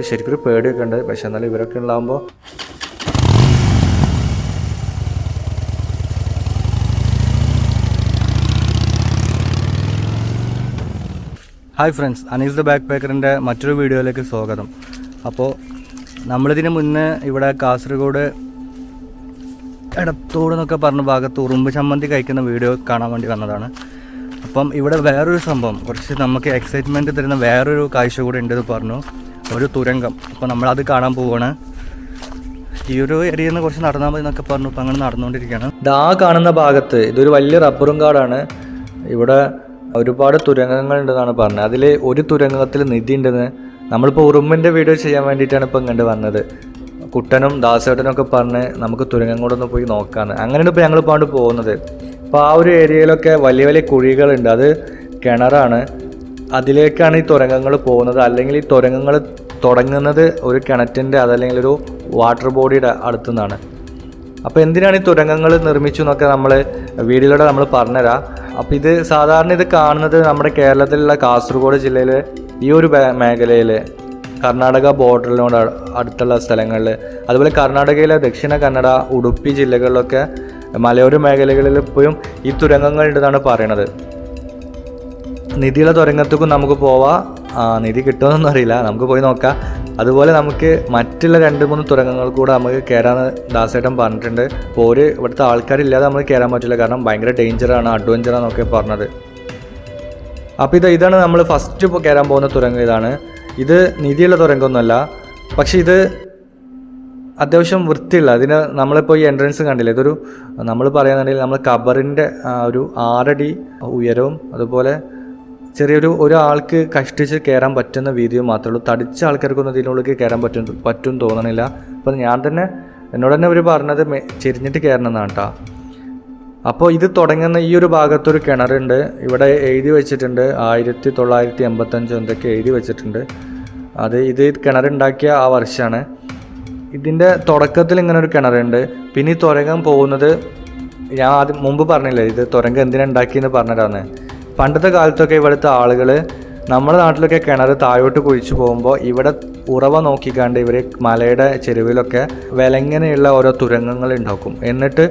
ശരിക്കൊരു പേടിയൊക്കെ ഉണ്ട്. പക്ഷെ എന്നാലും ഇവരൊക്കെ ഉണ്ടാകുമ്പോൾ ഹായ് ഫ്രണ്ട്സ്, അനീസ് ദ ബാക്ക് പാക്കറിൻ്റെ മറ്റൊരു വീഡിയോയിലേക്ക് സ്വാഗതം. അപ്പോൾ നമ്മളിതിന് മുന്നേ ഇവിടെ കാസർഗോഡ് എടത്തോട് എന്നൊക്കെ പറഞ്ഞ ഭാഗത്ത് ഉറുമ്പ് ചമ്മന്തി കഴിക്കുന്ന വീഡിയോ കാണാൻ വേണ്ടി വന്നതാണ്. അപ്പം ഇവിടെ വേറൊരു സംഭവം, കുറച്ച് നമുക്ക് എക്സൈറ്റ്മെൻറ്റ് തരുന്ന വേറൊരു കാഴ്ച കൂടെ ഉണ്ടെന്ന് പറഞ്ഞു, ഒരു തുരങ്കം. അപ്പോൾ നമ്മളത് കാണാൻ പോവുകയാണ്. ഈ ഒരു ഏരിയയിൽ നിന്ന് കുറച്ച് നടന്നാൽ മതി എന്നൊക്കെ പറഞ്ഞു. ഇപ്പം അങ്ങനെ നടന്നുകൊണ്ടിരിക്കുകയാണ്. ഇതാ കാണുന്ന ഭാഗത്ത് ഇതൊരു വലിയ റബ്ബറും കാടാണ്. ഇവിടെ ഒരുപാട് തുരങ്കങ്ങളുണ്ടെന്നാണ് പറഞ്ഞത്. അതിൽ ഒരു തുരങ്കത്തിൽ നിധി ഉണ്ടെന്ന്. നമ്മളിപ്പോൾ ഉറുമ്പിൻ്റെ വീഡിയോ ചെയ്യാൻ വേണ്ടിയിട്ടാണ് ഇപ്പം ഇങ്ങോട്ട് വന്നത്. കുട്ടനും ദാസേട്ടനും ഒക്കെ പറഞ്ഞ് നമുക്ക് തുരങ്കം കൂടെ ഒന്ന് പോയി നോക്കാമെന്ന്. അങ്ങനെയാണ് ഇപ്പോൾ ഞങ്ങൾ ഇപ്പോൾ പോകുന്നത്. അപ്പോൾ ആ ഒരു ഏരിയയിലൊക്കെ വലിയ വലിയ കുഴികളുണ്ട്, അത് കിണറാണ്. അതിലേക്കാണ് ഈ തുരങ്കങ്ങൾ പോകുന്നത്. അല്ലെങ്കിൽ ഈ തുരങ്കങ്ങൾ തുടങ്ങുന്നത് ഒരു കിണറ്റിൻ്റെ അതല്ലെങ്കിൽ ഒരു വാട്ടർ ബോഡിയുടെ അടുത്തു നിന്നാണ്. അപ്പോൾ എന്തിനാണ് ഈ തുരങ്കങ്ങൾ നിർമ്മിച്ചു എന്നൊക്കെ നമ്മൾ വീഡിയോയിലൂടെ നമ്മൾ പറഞ്ഞുതരാം. അപ്പോൾ ഇത് സാധാരണ ഇത് കാണുന്നത് നമ്മുടെ കേരളത്തിലുള്ള കാസർഗോഡ് ജില്ലയിലെ ഈ ഒരു മേഖലയിൽ, കർണാടക ബോർഡറിനോട് അടുത്തുള്ള സ്ഥലങ്ങളിൽ, അതുപോലെ കർണാടകയിലെ ദക്ഷിണ കന്നഡ, ഉടുപ്പി ജില്ലകളിലൊക്കെ മലയോര മേഖലകളിൽ ഇപ്പോഴും ഈ തുരങ്കങ്ങളുണ്ടെന്നാണ് പറയണത്. നിധിയുള്ള തുരങ്കത്തേക്കും നമുക്ക് പോവാം. നിധി കിട്ടുമെന്നൊന്നും അറിയില്ല, നമുക്ക് പോയി നോക്കാം. അതുപോലെ നമുക്ക് മറ്റുള്ള 2-3 തുരങ്കങ്ങൾ കൂടെ നമുക്ക് കയറാമെന്ന് ദാസേട്ടൻ പറഞ്ഞിട്ടുണ്ട്. അപ്പോൾ ഇവിടുത്തെ ആൾക്കാരില്ലാതെ നമുക്ക് കയറാൻ പറ്റില്ല, കാരണം ഭയങ്കര ഡേഞ്ചറാണ്, അഡ്വഞ്ചറാണെന്നൊക്കെ പറഞ്ഞത്. അപ്പോൾ ഇതാണ് നമ്മൾ ഫസ്റ്റ് ഇപ്പോൾ കയറാൻ പോകുന്ന തുരങ്കം. ഇത് നിധിയുള്ള തുരങ്കമൊന്നുമല്ല, പക്ഷേ ഇത് അത്യാവശ്യം വൃത്തിയുള്ള, അതിന് നമ്മളിപ്പോൾ ഈ എൻട്രൻസ് കണ്ടില്ല, ഇതൊരു നമ്മൾ പറയുകയാണെന്നുണ്ടെങ്കിൽ നമ്മൾ കബറിൻ്റെ ഒരു 6 അടി ഉയരവും അതുപോലെ ചെറിയൊരു ഒരാൾക്ക് കഷ്ടിച്ച് കയറാൻ പറ്റുന്ന വീതിയും മാത്രമേ ഉള്ളൂ. തടിച്ച ആൾക്കാർക്കൊന്നും ഇതിനുള്ളിൽ കയറാൻ പറ്റും തോന്നണില്ല. അപ്പോൾ ഞാൻ തന്നെ എന്നോട് തന്നെ അവർ പറഞ്ഞത് ചെരിഞ്ഞിട്ട് കയറണം എന്നാണ് കേട്ടോ. അപ്പോൾ ഇത് തുടങ്ങുന്ന ഈ ഒരു ഭാഗത്തൊരു കിണറുണ്ട്. ഇവിടെ എഴുതി വെച്ചിട്ടുണ്ട് 1985 എന്തൊക്കെ എഴുതി വെച്ചിട്ടുണ്ട്. ഇത് കിണറുണ്ടാക്കിയ ആ വർഷമാണ്. ഇതിൻ്റെ തുടക്കത്തിൽ ഇങ്ങനെ ഒരു കിണറുണ്ട്. പിന്നെ ഈ തുരങ്കം പോകുന്നത് ഞാൻ മുമ്പ് പറഞ്ഞില്ലേ, ഇത് തുരങ്കം എന്തിനാണ് ഉണ്ടാക്കിയെന്ന് പറഞ്ഞതാണ്. പണ്ടത്തെ കാലത്തൊക്കെ ഇവിടുത്തെ ആളുകൾ നമ്മുടെ നാട്ടിലൊക്കെ കിണർ താഴോട്ട് കുഴിച്ചു പോകുമ്പോൾ ഇവിടെ ഉറവ നോക്കിക്കാണ്ട് ഇവർ മലയുടെ ചെരുവിലൊക്കെ വിലങ്ങനെയുള്ള ഓരോ തുരങ്കങ്ങൾ ഉണ്ടാക്കും. എന്നിട്ട്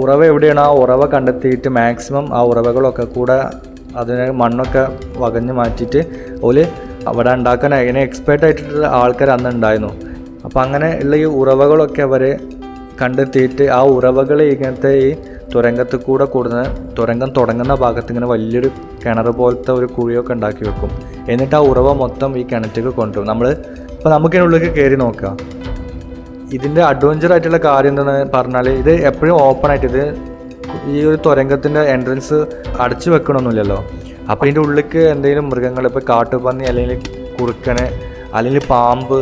ഉറവ എവിടെയാണ്, ആ ഉറവ കണ്ടെത്തിയിട്ട് മാക്സിമം ആ ഉറവകളൊക്കെ കൂടെ അതിനെ മണ്ണൊക്കെ വകഞ്ഞ് മാറ്റിയിട്ട് ഓല് അവിടെ ഉണ്ടാക്കാൻ അതിനെ എക്സ്പേർട്ട് ആയിട്ടുള്ള ആൾക്കാർ അന്ന് ഉണ്ടായിരുന്നു. അപ്പോൾ അങ്ങനെ ഉള്ള ഈ ഉറവകളൊക്കെ അവർ കണ്ടെത്തിയിട്ട് ആ ഉറവകൾ ഇങ്ങനത്തെ ഈ തുരങ്കത്തിൽ കൂടെ കൂടുന്ന തുരങ്കം തുടങ്ങുന്ന ഭാഗത്ത് ഇങ്ങനെ വലിയൊരു കിണർ പോലത്തെ ഒരു കുഴിയൊക്കെ ഉണ്ടാക്കി വെക്കും. എന്നിട്ട് ആ ഉറവ മൊത്തം ഈ കിണറ്റിലേക്ക് കൊണ്ടുപോകും. ഇപ്പോൾ നമുക്കിതിനുള്ളിലേക്ക് കയറി നോക്കാം. ഇതിൻ്റെ അഡ്വഞ്ചർ ആയിട്ടുള്ള കാര്യം എന്താണെന്ന് പറഞ്ഞാൽ, ഇത് എപ്പോഴും ഓപ്പൺ ആയിട്ട്, ഇത് ഈ ഒരു തുരങ്കത്തിൻ്റെ എൻട്രൻസ് അടച്ചു വെക്കണമൊന്നുമില്ലല്ലോ. അപ്പോൾ ഇതിൻ്റെ ഉള്ളിലേക്ക് എന്തെങ്കിലും മൃഗങ്ങൾ, ഇപ്പോൾ കാട്ടുപന്നി അല്ലെങ്കിൽ കുറുക്കന് അല്ലെങ്കിൽ പാമ്പ്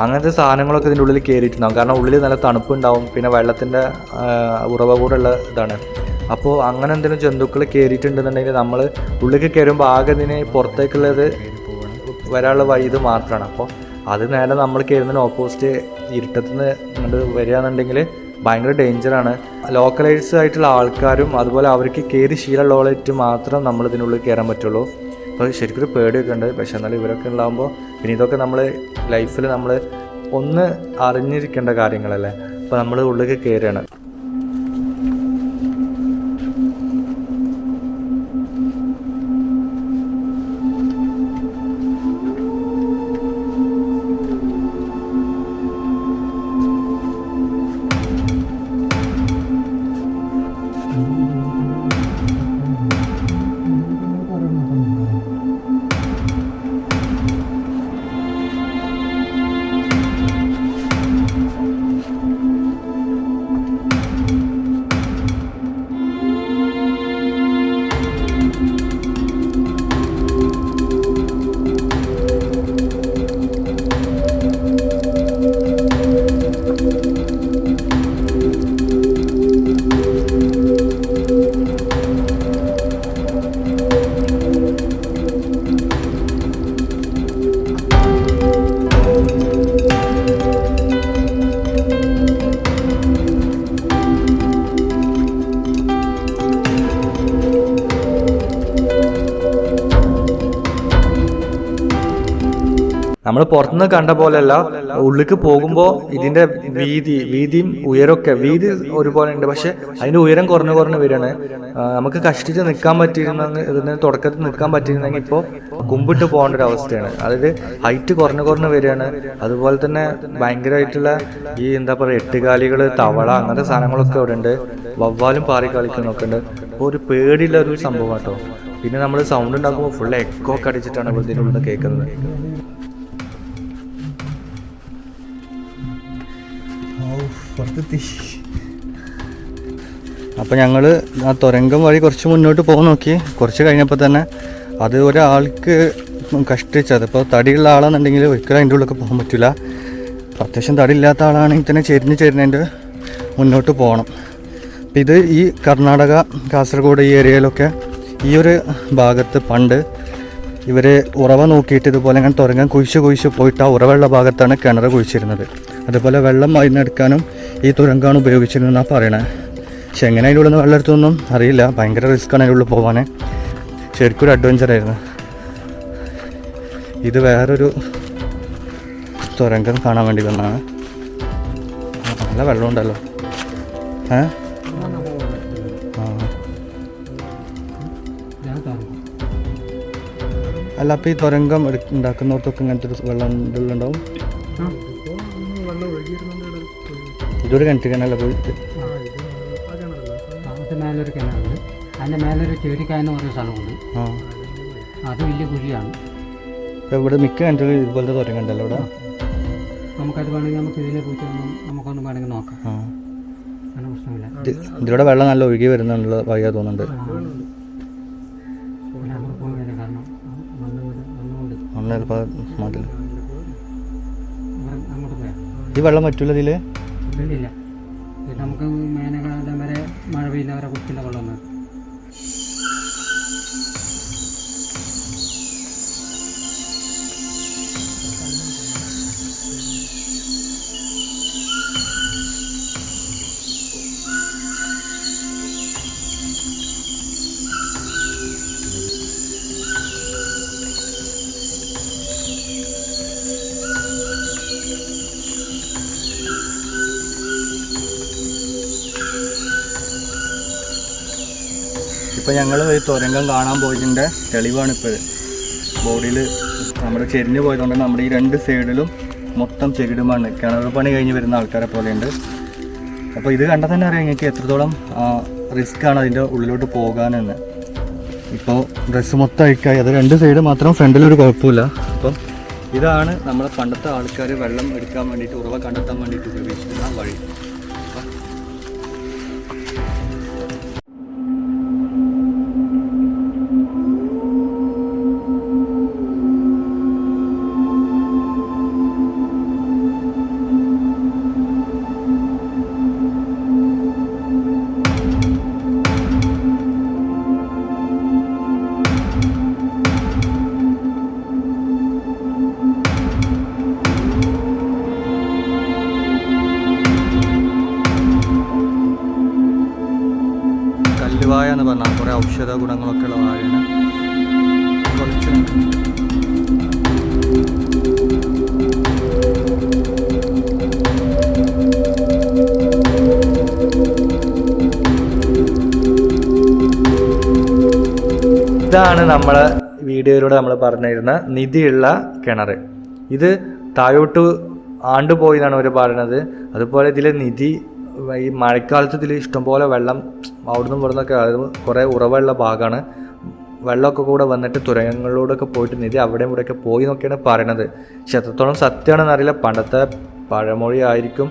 അങ്ങനത്തെ സാധനങ്ങളൊക്കെ ഇതിൻ്റെ ഉള്ളിൽ കയറിയിട്ടുണ്ടാകും. കാരണം ഉള്ളിൽ നല്ല തണുപ്പുണ്ടാവും, പിന്നെ വെള്ളത്തിൻ്റെ ഉറവ കൂടെ ഉള്ള ഇതാണ്. അപ്പോൾ അങ്ങനെ എന്തെങ്കിലും ജന്തുക്കൾ കയറിയിട്ടുണ്ടെന്നുണ്ടെങ്കിൽ നമ്മൾ ഉള്ളിലേക്ക് കയറുമ്പോൾ ആകെ ഇതിന് പുറത്തേക്കുള്ളത് വരാനുള്ള വഴി ഇത് മാത്രമാണ്. അപ്പോൾ അത് നേരെ നമ്മൾ കയറുന്നതിന് ഓപ്പോസിറ്റ് ഇരുട്ടത്തുനിന്ന് ഇങ്ങോട്ട് വരികയാണെന്നുണ്ടെങ്കിൽ ഭയങ്കര ഡേഞ്ചറാണ്. ലോക്കലൈസ് ആയിട്ടുള്ള ആൾക്കാരും അതുപോലെ അവർക്ക് കയറി ശീലമുള്ളവരായിട്ട് മാത്രം നമ്മൾ ഇതിനുള്ളിൽ കയറാൻ പറ്റുള്ളൂ. അപ്പോൾ ശരിക്കൊരു പേടിയൊക്കെ ഉണ്ട്. പക്ഷെ എന്നാലും ഇവരൊക്കെ ഉണ്ടാകുമ്പോൾ പിന്നെ ഇതൊക്കെ നമ്മൾ ലൈഫിൽ നമ്മൾ ഒന്ന് അറിഞ്ഞിരിക്കേണ്ട കാര്യങ്ങളല്ലേ. അപ്പോൾ നമ്മൾ ഉള്ളിലേക്ക് കയറുകയാണ്. നമ്മൾ പുറത്തുനിന്ന് കണ്ട പോലെയല്ല, ഉള്ളിലേക്ക് പോകുമ്പോൾ ഇതിന്റെ വീതിയും ഉയരമൊക്കെ വീതി ഒരുപോലെ ഉണ്ട്, പക്ഷെ അതിന്റെ ഉയരം കുറഞ്ഞു വരികയാണ്. നമുക്ക് കഷ്ടിച്ച് നിൽക്കാൻ പറ്റിയിരുന്നെങ്കിൽ, ഇതിന് തുടക്കത്തിൽ നിൽക്കാൻ പറ്റിയിരുന്നെങ്കിൽ ഇപ്പോൾ കുമ്പിട്ട് പോകേണ്ട ഒരു അവസ്ഥയാണ്. അതായത് ഹൈറ്റ് കുറഞ്ഞു വരികയാണ്. അതുപോലെ തന്നെ ഭയങ്കരമായിട്ടുള്ള ഈ എന്താ പറയുക എട്ടുകാലികൾ, തവള അങ്ങനത്തെ സാധനങ്ങളൊക്കെ ഇവിടെ ഉണ്ട്. വവ്വാലും പാറി കളിക്കുന്നൊക്കെ ഉണ്ട്. അപ്പോൾ ഒരു പേടിയുള്ള ഒരു സംഭവം കേട്ടോ. പിന്നെ നമ്മൾ സൗണ്ട് ഉണ്ടാക്കുമ്പോൾ ഫുൾ എക്കോ ഒക്കെ അടിച്ചിട്ടാണ് ഇതിൻ്റെ ഉള്ളിൽ നിന്ന് കേൾക്കുന്നത്. അപ്പം ഞങ്ങൾ ആ തുരങ്കം വഴി കുറച്ച് മുന്നോട്ട് പോകാൻ നോക്കി. കുറച്ച് കഴിഞ്ഞപ്പോൾ തന്നെ അത് ഒരാൾക്ക് കഷ്ടിച്ചത്. ഇപ്പോൾ തടിയുള്ള ആളാണെന്നുണ്ടെങ്കിൽ ഒരിക്കലും അതിൻ്റെ ഉള്ളിലൊക്കെ പോകാൻ പറ്റില്ല. അത്യാവശ്യം തടിയില്ലാത്ത ആളാണെങ്കിൽ തന്നെ ചെരിഞ്ഞതിൻ്റെ മുന്നോട്ട് പോകണം. അപ്പം ഇത് ഈ കർണാടക, കാസർഗോഡ് ഈ ഏരിയയിലൊക്കെ ഈ ഒരു ഭാഗത്ത് പണ്ട് ഇവർ ഉറവ നോക്കിയിട്ട് ഇതുപോലെ ഞാൻ തുരങ്കം കുഴിച്ച് പോയിട്ട് ആ ഉറവുള്ള ഭാഗത്താണ് കിണർ കുഴിച്ചിരുന്നത്. അതുപോലെ വെള്ളം അതിനെടുക്കാനും ഈ തുരങ്കമാണ് ഉപയോഗിച്ചിരുന്നതെന്നാണ് പറയണത്. പക്ഷെ എങ്ങനെ അതിൻ്റെ ഉള്ളിൽ നിന്ന് വെള്ളം എടുത്തൊന്നും അറിയില്ല. ഭയങ്കര റിസ്ക്കാണ് അതിൻ്റെ ഉള്ളിൽ പോകാൻ. ശരിക്കും ഒരു അഡ്വഞ്ചറായിരുന്നു. ഇത് വേറൊരു തുരങ്കം കാണാൻ വേണ്ടി വന്നതാണ്. നല്ല വെള്ളമുണ്ടല്ലോ. അല്ല, അപ്പോൾ ഈ തുരങ്കം ഉണ്ടാക്കുന്നവർക്കൊക്കെ ഇങ്ങനത്തെ ഒരു വെള്ളം ഉണ്ടാവും. ഇതൊരു കിണറ്റിക്കണല്ലോ പോയിട്ട്. മേലൊരു കിണറുണ്ട്, അതിൻ്റെ മേലൊരു ചേടിക്കായെന്ന് പറയുന്ന സ്ഥലമുണ്ട്. അത് വലിയ കുഴിയാണ്. ഇപ്പോൾ ഇവിടെ മിക്ക കിണറ്റുകൾ ഇതുപോലത്തെ തുരങ്കണ്ടല്ലോ ഇവിടെ. നമുക്കത് വേണമെങ്കിൽ നമുക്ക് ഇതിനെ പോയിട്ട് നമുക്കൊന്നും വേണമെങ്കിൽ നോക്കാം. അങ്ങനെ പ്രശ്നമില്ല. ഇതിലൂടെ വെള്ളം നല്ല ഒഴുകി വരുന്നുള്ള വഴിയാ തോന്നുന്നുണ്ട്. മണ്ണ് ചിലപ്പോൾ മതിൽ. ഈ വെള്ളം പറ്റൂല ഇതിൽ? ഇല്ല, ഇത് നമുക്ക് വേനൽക്കാലം വരെ മഴ പെയ്യുന്നവരെ കുടിക്കുന്ന വെള്ളം. ഇപ്പോൾ ഞങ്ങൾ ഈ തുരങ്കം കാണാൻ പോയതിൻ്റെ തെളിവാണ് ഇപ്പോൾ ബോഡിയിൽ നമ്മൾ ചെരിഞ്ഞ് പോയതുകൊണ്ട് നമ്മുടെ ഈ രണ്ട് സൈഡിലും മൊത്തം ചെകിടുമാണ്. കിണർ പണി കഴിഞ്ഞ് വരുന്ന ആൾക്കാരെ പോലെയുണ്ട്. അപ്പോൾ ഇത് കണ്ടാൽ തന്നെ അറിയാം എനിക്ക് എത്രത്തോളം റിസ്ക്കാണ് അതിൻ്റെ ഉള്ളിലോട്ട് പോകാനെന്ന്. ഇപ്പോൾ ഡ്രസ്സ് മൊത്തം അഴിക്കായി. അത് രണ്ട് സൈഡ് മാത്രം, ഫ്രണ്ടിലൊരു കുഴപ്പമില്ല. അപ്പം ഇതാണ് നമ്മളെ പണ്ടത്തെ ആൾക്കാർ വെള്ളം എടുക്കാൻ വേണ്ടിയിട്ട്, ഉറവ കണ്ടെത്താൻ വേണ്ടിയിട്ട് ഉപയോഗിച്ചിരുന്ന വഴി. കല്ലുവായ എന്ന് പറഞ്ഞാൽ കുറേ ഔഷധ ഗുണങ്ങളൊക്കെ ഉള്ള വാഴയാണ്. ഇതാണ് നമ്മളെ വീഡിയോയിലൂടെ നമ്മൾ പറഞ്ഞിരുന്ന നിധിയുള്ള കിണർ. ഇത് താഴോട്ട് ആണ്ടുപോയി എന്നാണ് അവർ പറയുന്നത്. അതുപോലെ ഇതിലെ നിധി ഈ മഴക്കാലത്ത് ഇതിൽ ഇഷ്ടംപോലെ വെള്ളം അവിടുന്ന് ഇവിടുന്നൊക്കെ, അത് കുറേ ഉറവുള്ള ഭാഗമാണ്. വെള്ളമൊക്കെ കൂടെ വന്നിട്ട് തുരങ്കങ്ങളിലൂടെയൊക്കെ പോയിട്ട് നിധി അവിടെ ഇവിടെയൊക്കെ പോയി എന്നൊക്കെയാണ് പറയണത്. പക്ഷെ എത്രത്തോളം സത്യമാണെന്ന് അറിയില്ല, പണ്ടത്തെ പഴമൊഴി ആയിരിക്കും.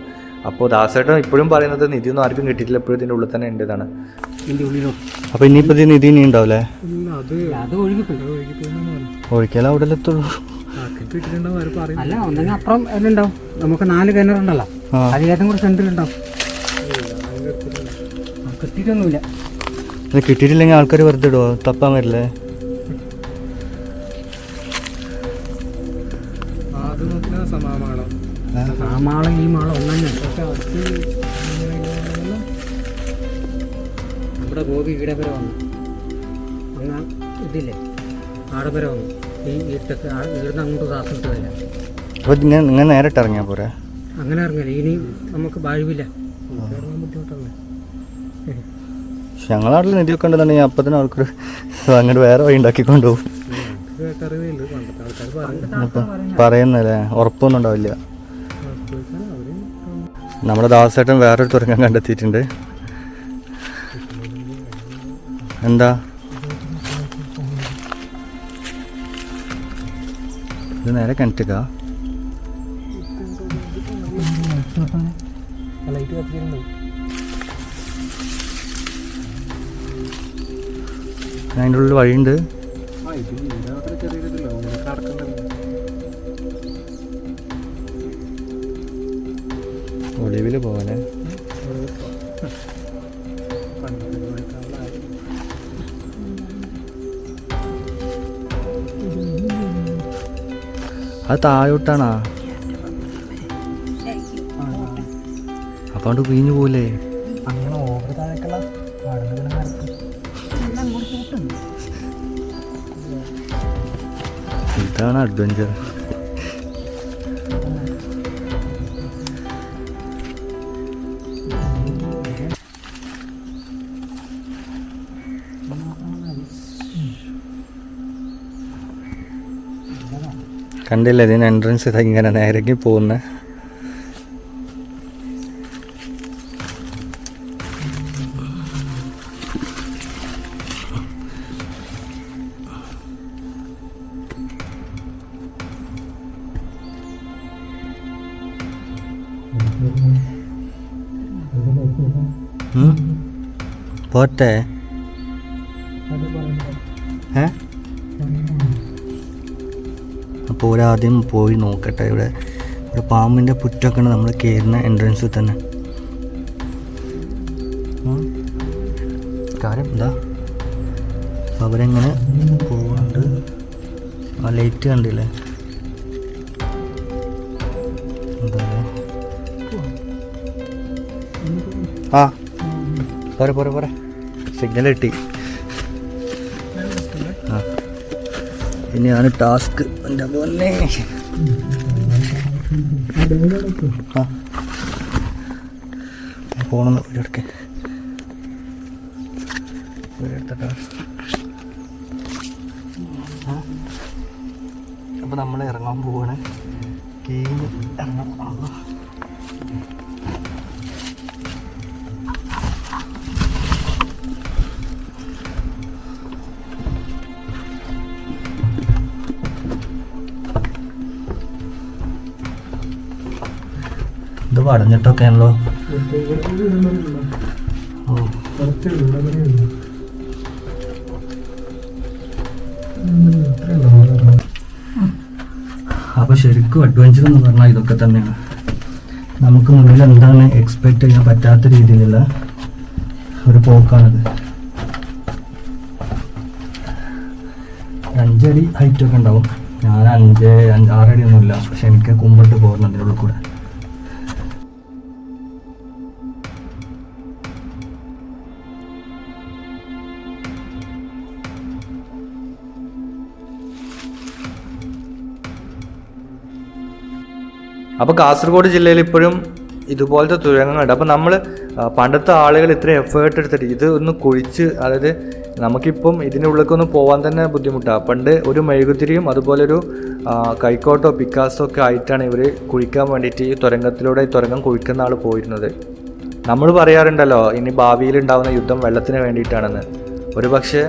അപ്പോൾ ദാസേട്ടൻ ഇപ്പോഴും പറയുന്നത് നിധിയൊന്നും ആർക്കും കിട്ടിയിട്ടില്ല, എപ്പോഴും ഇതിൻ്റെ ഉള്ളിൽ തന്നെ ഉണ്ട് ഇതാണ്. അപ്പോൾ ഇനിയിപ്പോൾ ഇത് നിധി ഇനി ഉണ്ടാവില്ലേ? ഒഴിക്കല അവിടെ എത്തുള്ളൂ. അല്ല, ഒന്നെങ്കിൽ അപ്പുറം എല്ലാം നമുക്ക് 4 കിണറുണ്ടല്ലോ, അതിലേറ്റം കൂടെ സെന്ററിലുണ്ടാവും. കിട്ടിയിട്ടൊന്നുമില്ല. കിട്ടിയിട്ടില്ലെങ്കിൽ ആൾക്കാർ വെറുതെ ഇടുവോ? തപ്പാൻ വരില്ലേ? ആ മാളം ഈ മാളം ഒന്നെ. ഇവിടെ ഗോപി ഇവിടെ വരെ വന്നു, ഇതില്ലേ ആടെ വരെ വന്നു. ഈ ഇട്ടൊക്കെ ഇവിടുന്ന് അങ്ങോട്ട് ശ്വാസം ഇട്ട് വരാം. അപ്പോൾ നിങ്ങൾ നേരിട്ട് ഇറങ്ങിയാൽ പോരെ? അങ്ങനെ ഇറങ്ങില്ല, ഇനി നമുക്ക് വാഴുവില്ല, ഇറങ്ങാൻ ബുദ്ധിമുട്ടല്ലേ. പക്ഷെ ഞങ്ങളുടെ നാട്ടിൽ നിധിയൊക്കെ ഉണ്ടെന്നുണ്ടെങ്കിൽ അപ്പം തന്നെ ആൾക്കാർ അങ്ങോട്ട് വേറെ വഴി ഉണ്ടാക്കിക്കൊണ്ട് പോകും. അറിയില്ല, പണ്ടത്തെ ആൾക്കാർ പറയുന്നല്ലേ, ഉറപ്പൊന്നും ഉണ്ടാവില്ല. നമ്മുടെ ദാസേട്ടൻ വേറൊരു തുരങ്കം കണ്ടെത്തിയിട്ടുണ്ട്. എന്താ ഇത്? നേരെ കിണറ്റിക്കാ? അതിൻ്റെ ഉള്ളിൽ വഴിയുണ്ട്. ഒളിവിൽ പോലെ അത് താഴോട്ടാണാ? അപ്പാണ്ട് പിഴിഞ്ഞു പോലെ. അങ്ങനെ ഓവർ താഴേക്കുള്ള ഇതാണ് അഡ്വഞ്ചർ. കണ്ടില്ല, ഇതിന് എൻട്രൻസ് ഇതാ ഇങ്ങനെ നേരേക്ക് പോകുന്ന. പോട്ടെ. അപ്പോൾ ഒരാദ്യം പോയി നോക്കട്ടെ. ഇവിടെ പാമ്പിൻ്റെ പുറ്റൊക്കെയാണ് നമ്മൾ കയറുന്ന എൻട്രൻസിൽ തന്നെ. കാര്യം എന്താ, അവരെങ്ങനെ പോകുന്നുണ്ട്. ആ ലൈറ്റ് കണ്ടില്ലേ? എന്താ ആ പോരെ പോരെ പോരെ, സിഗ്നൽ കിട്ടി. ആ ഇനിയാണ് ടാസ്ക്. എൻ്റെ പൊന്നെ. ആ പോണെന്ന് ഒരിടക്കെ എടുത്തിട്ടാ. അപ്പോൾ നമ്മൾ ഇറങ്ങാൻ പോവാണ്. കീഞ്ഞ് ഇറങ്ങാം. ഇത് പടഞ്ഞിട്ടൊക്കെയാണല്ലോ. അപ്പോൾ ശരിക്കും അഡ്വഞ്ചർ എന്ന് പറഞ്ഞാൽ ഇതൊക്കെ തന്നെയാണ്. നമുക്ക് മുന്നിൽ എന്താണ് എക്സ്പെക്റ്റ് ചെയ്യാൻ പറ്റാത്ത രീതിയിലുള്ള ഒരു പോക്കാണിത്. 5 അടി ഹൈറ്റൊക്കെ ഉണ്ടാവും. ഞാൻ 5-6 അടിയൊന്നുമില്ല, പക്ഷെ എനിക്ക് കുമ്പിട്ട് പോകുന്നു അതിനുള്ളിൽ കൂടെ. അപ്പോൾ കാസർഗോഡ് ജില്ലയിൽ ഇപ്പോഴും ഇതുപോലത്തെ തുരങ്കങ്ങളുണ്ട്. അപ്പോൾ നമ്മൾ പണ്ടത്തെ ആളുകൾ ഇത്ര എഫേർട്ട് എടുത്തിട്ട് ഇത് ഒന്ന് കുഴിച്ച്, അതായത് നമുക്കിപ്പം ഇതിനുള്ളിലേക്കൊന്ന് പോകാൻ തന്നെ ബുദ്ധിമുട്ടാണ്. പണ്ട് ഒരു മെഴുകുതിരിയും അതുപോലെ ഒരു കൈക്കോട്ടോ പിക്കാസോ ഒക്കെ ആയിട്ടാണ് ഇവർ കുഴിക്കാൻ വേണ്ടിയിട്ട് ഈ തുരങ്കത്തിലൂടെ ഈ തുരങ്കം കുഴിക്കുന്ന ആൾ പോയിരുന്നത്. നമ്മൾ പറയാറുണ്ടല്ലോ ഇനി ഭാവിയിൽ ഉണ്ടാകുന്ന യുദ്ധം വെള്ളത്തിന് വേണ്ടിയിട്ടാണെന്ന്. ഒരു പക്ഷേ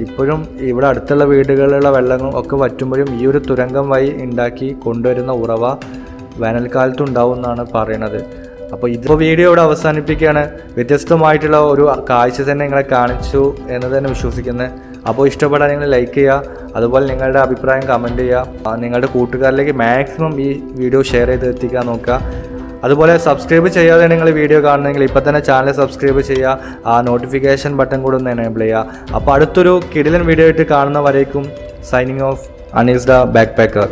ഇപ്പോഴും ഇവിടെ അടുത്തുള്ള വീടുകളിലുള്ള വെള്ളം ഒക്കെ വറ്റുമ്പോഴും ഈ ഒരു തുരങ്കം വഴി ഉണ്ടാക്കി കൊണ്ടുവരുന്ന ഉറവ വേനൽക്കാലത്തുണ്ടാവും എന്നാണ് പറയണത്. അപ്പോൾ ഇതിപ്പോൾ വീഡിയോ ഇവിടെ അവസാനിപ്പിക്കുകയാണ്. വ്യത്യസ്തമായിട്ടുള്ള ഒരു കാഴ്ച തന്നെ നിങ്ങളെ കാണിച്ചു എന്ന് തന്നെ വിശ്വസിക്കുന്നത്. അപ്പോൾ ഇഷ്ടപ്പെടാൻ നിങ്ങൾ ലൈക്ക് ചെയ്യുക, അതുപോലെ നിങ്ങളുടെ അഭിപ്രായം കമൻറ്റ് ചെയ്യുക, നിങ്ങളുടെ കൂട്ടുകാരിലേക്ക് മാക്സിമം ഈ വീഡിയോ ഷെയർ ചെയ്ത് എത്തിക്കാൻ നോക്കുക. അതുപോലെ സബ്സ്ക്രൈബ് ചെയ്യാതെ നിങ്ങൾ വീഡിയോ കാണുന്നെങ്കിൽ ഇപ്പോൾ തന്നെ ചാനൽ സബ്സ്ക്രൈബ് ചെയ്യുക, ആ നോട്ടിഫിക്കേഷൻ ബട്ടൺ കൂടെ ഒന്ന് എനേബിൾ ചെയ്യുക. അപ്പോൾ അടുത്തൊരു കിടിലൻ വീഡിയോ ആയിട്ട് കാണുന്നവരേക്കും signing off Anees the back packer.